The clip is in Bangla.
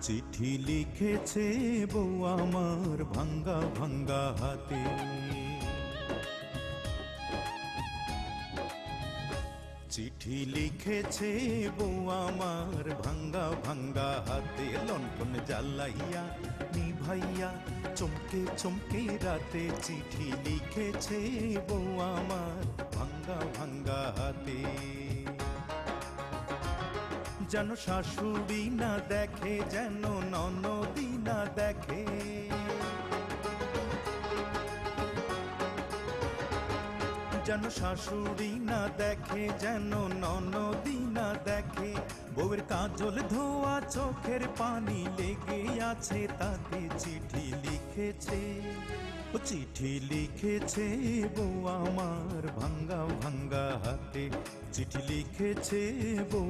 চিঠি লিখেছে বউ আমার ভাঙ্গা ভাঙ্গা হাতে। চিঠি লিখেছে বউ আমার ভাঙ্গা ভাঙ্গা হাতে। লণ্ঠন জ্বালাইয়া নিভাইয়া চমকে চমকে রাতে। চিঠি লিখেছে বউ আমার ভাঙ্গা ভাঙ্গা হাতে। যেন শাশুড়ি না দেখে, যেন ননদি না দেখে, যেন শাশুড়ি না দেখে, যেন ননদি না দেখে। বউয়ের কাজল ধোয়া চোখের পানি লেগে আছে তাতে। চিঠি লিখেছে, ও চিঠি লিখেছে বউ আমার ভাঙ্গা ভাঙ্গা হাতে। চিঠি লিখেছে বউ